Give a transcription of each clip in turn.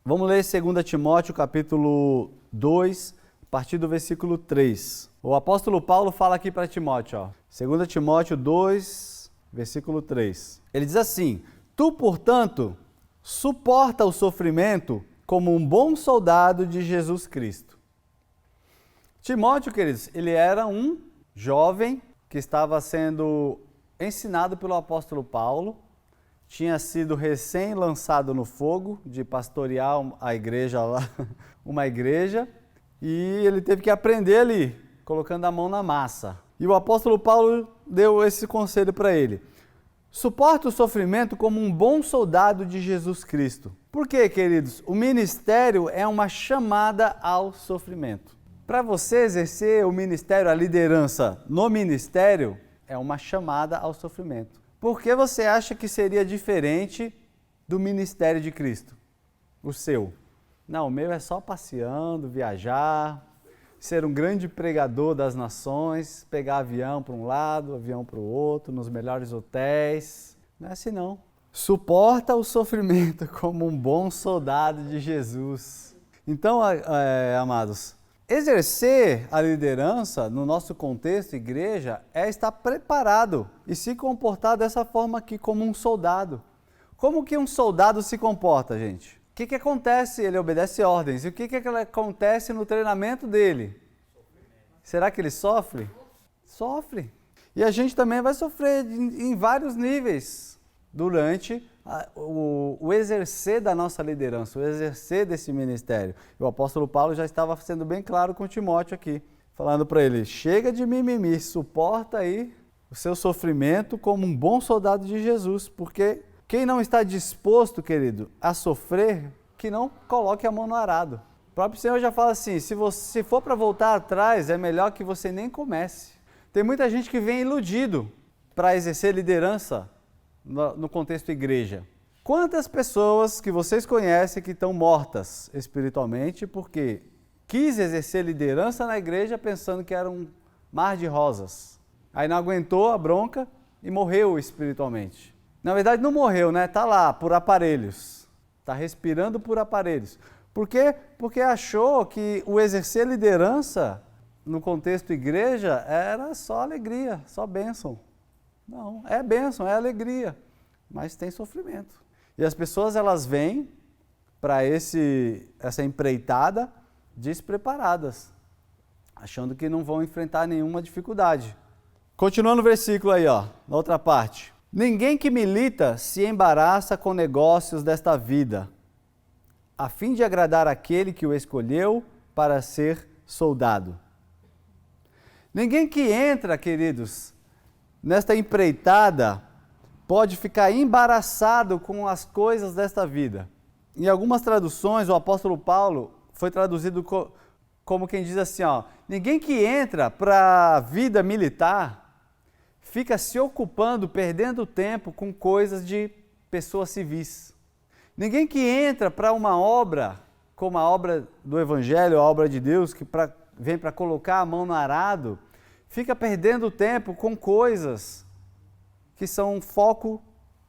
Vamos ler 2 Timóteo, capítulo 2, a partir do versículo 3. O apóstolo Paulo fala aqui para Timóteo, ó, 2 Timóteo 2, versículo 3. Ele diz assim: Tu, portanto, suporta o sofrimento como um bom soldado de Jesus Cristo. Timóteo, queridos, ele era um jovem que estava sendo ensinado pelo apóstolo Paulo, tinha sido recém-lançado no fogo de pastorear a igreja lá, uma igreja, e ele teve que aprender ali, colocando a mão na massa. E o apóstolo Paulo deu esse conselho para ele: suporta o sofrimento como um bom soldado de Jesus Cristo. Por quê, queridos? O ministério é uma chamada ao sofrimento. Para você exercer o ministério, a liderança no ministério, é uma chamada ao sofrimento. Por que você acha que seria diferente do ministério de Cristo? O seu? Não, o meu é só passeando, viajar, ser um grande pregador das nações, pegar avião para um lado, avião para o outro, nos melhores hotéis. Não é assim não. Suporta o sofrimento como um bom soldado de Jesus. Então, amados, exercer a liderança no nosso contexto, igreja, é estar preparado e se comportar dessa forma aqui, como um soldado. Como que um soldado se comporta, gente? O que acontece? Ele obedece ordens. E o que acontece no treinamento dele? Será que ele sofre? Sofre. E a gente também vai sofrer em vários níveis durante o exercer da nossa liderança, o exercer desse ministério. O apóstolo Paulo já estava sendo bem claro com Timóteo aqui, falando para ele: chega de mimimi, suporta aí o seu sofrimento como um bom soldado de Jesus, porque quem não está disposto, querido, a sofrer, que não coloque a mão no arado. O próprio Senhor já fala assim: se for para voltar atrás, é melhor que você nem comece. Tem muita gente que vem iludido para exercer liderança no contexto igreja. Quantas pessoas que vocês conhecem que estão mortas espiritualmente porque quis exercer liderança na igreja pensando que era um mar de rosas. Aí não aguentou a bronca e morreu espiritualmente. Na verdade não morreu, né? Está lá por aparelhos. Está respirando por aparelhos. Por quê? Porque achou que o exercer liderança no contexto igreja era só alegria, só bênção. Não, é bênção, é alegria, mas tem sofrimento. E as pessoas, elas vêm para essa empreitada despreparadas, achando que não vão enfrentar nenhuma dificuldade. Continuando o versículo aí, ó, na outra parte. Ninguém que milita se embaraça com negócios desta vida, a fim de agradar aquele que o escolheu para ser soldado. Ninguém que entra, queridos, nesta empreitada, pode ficar embaraçado com as coisas desta vida. Em algumas traduções, o apóstolo Paulo foi traduzido como quem diz assim, ó: ninguém que entra para a vida militar fica se ocupando, perdendo tempo com coisas de pessoas civis. Ninguém que entra para uma obra, como a obra do Evangelho, a obra de Deus, que vem para colocar a mão no arado, fica perdendo tempo com coisas que são foco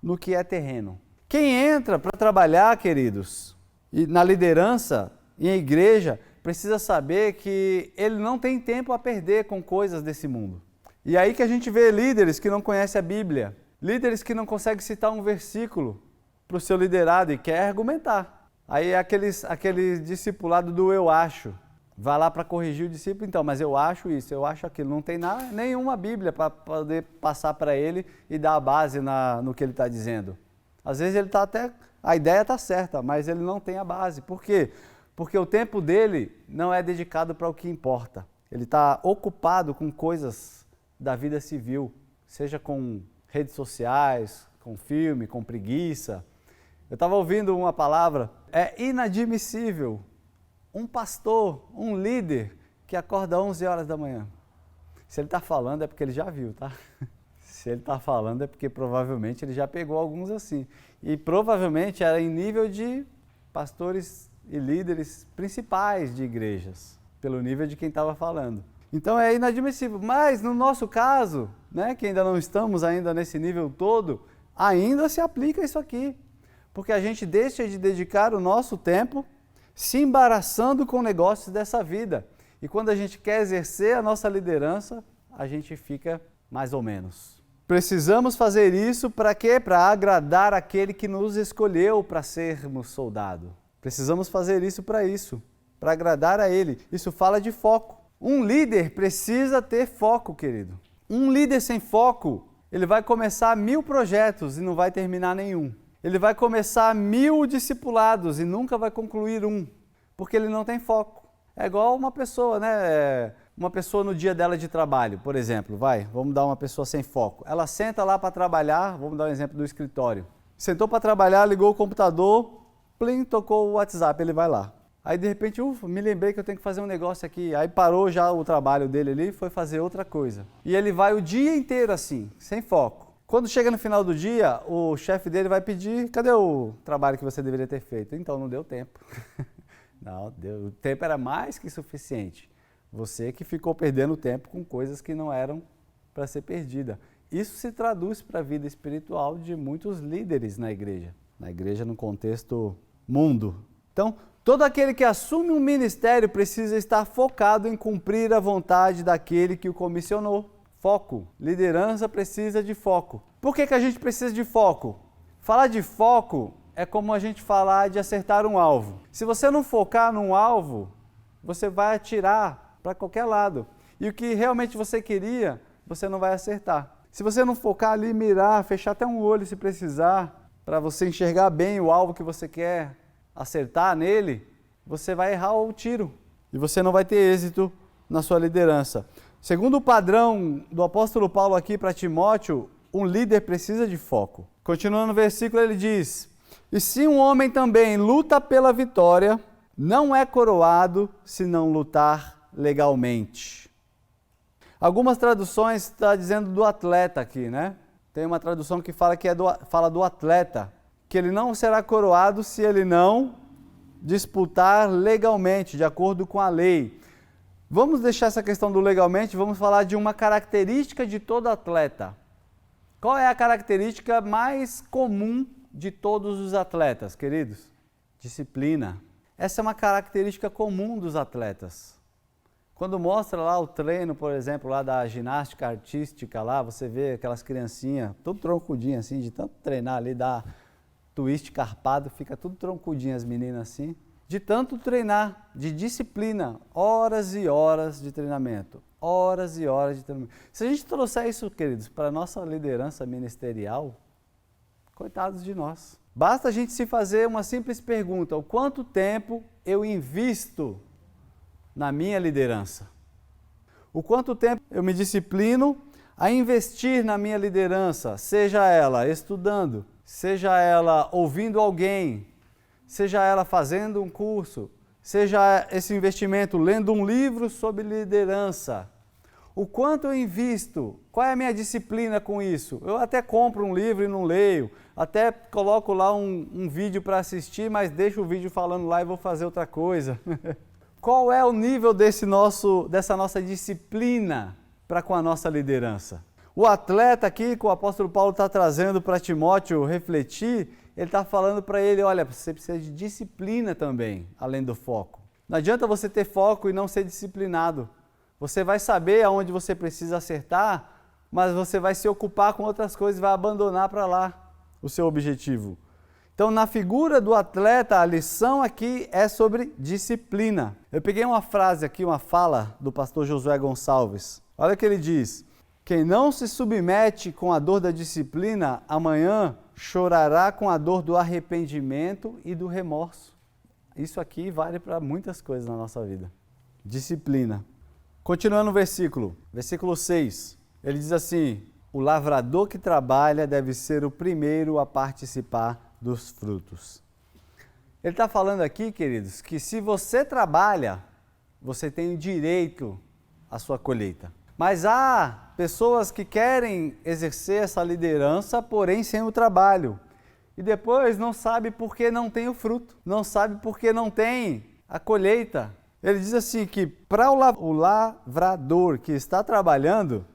no que é terreno. Quem entra para trabalhar, queridos, e na liderança, em igreja, precisa saber que ele não tem tempo a perder com coisas desse mundo. E aí que a gente vê líderes que não conhecem a Bíblia, líderes que não conseguem citar um versículo para o seu liderado e quer argumentar. Aí é aquele discipulado do eu acho. Vai lá para corrigir o discípulo, então, mas eu acho isso, eu acho aquilo. Não tem nenhuma Bíblia para poder passar para ele e dar a base no que ele está dizendo. Às vezes ele está até, a ideia está certa, mas ele não tem a base. Por quê? Porque o tempo dele não é dedicado para o que importa. Ele está ocupado com coisas da vida civil, seja com redes sociais, com filme, com preguiça. Eu estava ouvindo uma palavra, é inadmissível um pastor, um líder que acorda às 11 horas da manhã. Se ele está falando é porque ele já viu, tá? Se ele está falando é porque provavelmente ele já pegou alguns assim. E provavelmente era em nível de pastores e líderes principais de igrejas, pelo nível de quem estava falando. Então é inadmissível. Mas no nosso caso, né, que ainda não estamos ainda nesse nível todo, ainda se aplica isso aqui. Porque a gente deixa de dedicar o nosso tempo se embaraçando com negócios dessa vida. E quando a gente quer exercer a nossa liderança, a gente fica mais ou menos. Precisamos fazer isso para quê? Para agradar aquele que nos escolheu para sermos soldado. Precisamos fazer isso, para agradar a ele. Isso fala de foco. Um líder precisa ter foco, querido. Um líder sem foco, ele vai começar 1000 projetos e não vai terminar nenhum. Ele vai começar 1000 discipulados e nunca vai concluir um, porque ele não tem foco. É igual uma pessoa, né? Uma pessoa no dia dela de trabalho, por exemplo, vamos dar uma pessoa sem foco. Ela senta lá para trabalhar, vamos dar um exemplo do escritório. Sentou para trabalhar, ligou o computador, plim, tocou o WhatsApp, ele vai lá. Aí de repente, me lembrei que eu tenho que fazer um negócio aqui. Aí parou já o trabalho dele ali e foi fazer outra coisa. E ele vai o dia inteiro assim, sem foco. Quando chega no final do dia, o chefe dele vai pedir, cadê o trabalho que você deveria ter feito? Então, não deu tempo. Não, o tempo era mais que suficiente. Você que ficou perdendo tempo com coisas que não eram para ser perdida. Isso se traduz para a vida espiritual de muitos líderes na igreja no contexto mundo. Então, todo aquele que assume um ministério precisa estar focado em cumprir a vontade daquele que o comissionou. Foco. Liderança precisa de foco. Por que a gente precisa de foco? Falar de foco é como a gente falar de acertar um alvo. Se você não focar num alvo, você vai atirar para qualquer lado. E o que realmente você queria, você não vai acertar. Se você não focar ali, mirar, fechar até um olho se precisar, para você enxergar bem o alvo que você quer acertar nele, você vai errar o tiro. E você não vai ter êxito na sua liderança. Segundo o padrão do apóstolo Paulo aqui para Timóteo, um líder precisa de foco. Continuando no versículo, ele diz: e se um homem também luta pela vitória, não é coroado se não lutar legalmente. Algumas traduções estão dizendo do atleta aqui, né? Tem uma tradução que fala fala do atleta, que ele não será coroado se ele não disputar legalmente, de acordo com a lei. Vamos deixar essa questão do legalmente, vamos falar de uma característica de todo atleta. Qual é a característica mais comum de todos os atletas, queridos? Disciplina. Essa é uma característica comum dos atletas. Quando mostra lá o treino, por exemplo, lá da ginástica artística lá, você vê aquelas criancinhas, tudo troncudinhas assim, de tanto treinar ali, dá twist carpado, fica tudo troncudinho as meninas assim. De tanto treinar, de disciplina, horas e horas de treinamento, horas e horas de treinamento. Se a gente trouxer isso, queridos, para a nossa liderança ministerial, coitados de nós. Basta a gente se fazer uma simples pergunta: o quanto tempo eu invisto na minha liderança? O quanto tempo eu me disciplino a investir na minha liderança, seja ela estudando, seja ela ouvindo alguém, seja ela fazendo um curso, seja esse investimento lendo um livro sobre liderança. O quanto eu invisto? Qual é a minha disciplina com isso? Eu até compro um livro e não leio, até coloco lá um vídeo para assistir, mas deixo o vídeo falando lá e vou fazer outra coisa. Qual é o nível dessa nossa disciplina para com a nossa liderança? O atleta aqui, que o apóstolo Paulo está trazendo para Timóteo refletir, ele está falando para ele: olha, você precisa de disciplina também, além do foco. Não adianta você ter foco e não ser disciplinado. Você vai saber aonde você precisa acertar, mas você vai se ocupar com outras coisas e vai abandonar para lá o seu objetivo. Então, na figura do atleta, a lição aqui é sobre disciplina. Eu peguei uma frase aqui, uma fala do pastor Josué Gonçalves. Olha o que ele diz: quem não se submete com a dor da disciplina, amanhã chorará com a dor do arrependimento e do remorso. Isso aqui vale para muitas coisas na nossa vida. Disciplina. Continuando o versículo 6, ele diz assim: o lavrador que trabalha deve ser o primeiro a participar dos frutos. Ele está falando aqui, queridos, que se você trabalha, você tem o direito à sua colheita. Mas há pessoas que querem exercer essa liderança, porém sem o trabalho. E depois não sabe por que não tem o fruto, não sabe por que não tem a colheita. Ele diz assim que para o lavrador que está trabalhando,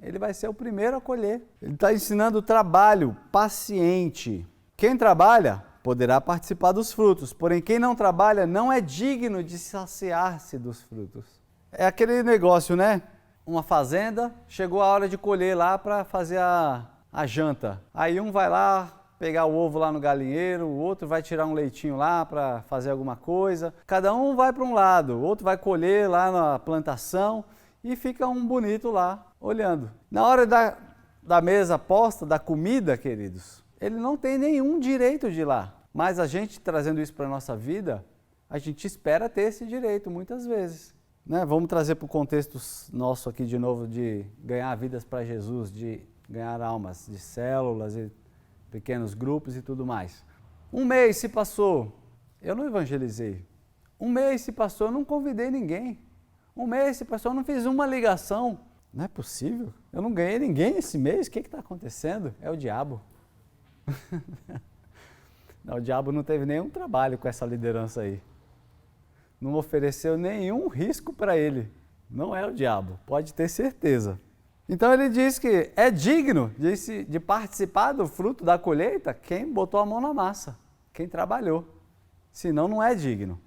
ele vai ser o primeiro a colher. Ele está ensinando o trabalho paciente. Quem trabalha poderá participar dos frutos, porém quem não trabalha não é digno de saciar-se dos frutos. É aquele negócio, né? Uma fazenda, chegou a hora de colher lá para fazer a janta. Aí um vai lá pegar o ovo lá no galinheiro, o outro vai tirar um leitinho lá para fazer alguma coisa. Cada um vai para um lado, o outro vai colher lá na plantação e fica um bonito lá olhando. Na hora da mesa posta, da comida, queridos, ele não tem nenhum direito de ir lá. Mas a gente trazendo isso para a nossa vida, a gente espera ter esse direito muitas vezes. Né? Vamos trazer para o contexto nosso aqui de novo de ganhar vidas para Jesus, de ganhar almas, de células e pequenos grupos e tudo mais. Um mês se passou, eu não evangelizei. Um mês se passou, eu não convidei ninguém. Um mês se passou, eu não fiz uma ligação. Não é possível? Eu não ganhei ninguém esse mês? O que está acontecendo? É o diabo. Não, o diabo não teve nenhum trabalho com essa liderança aí. Não ofereceu nenhum risco para ele. Não é o diabo, pode ter certeza. Então ele diz que é digno de participar do fruto da colheita quem botou a mão na massa, quem trabalhou. Senão não é digno.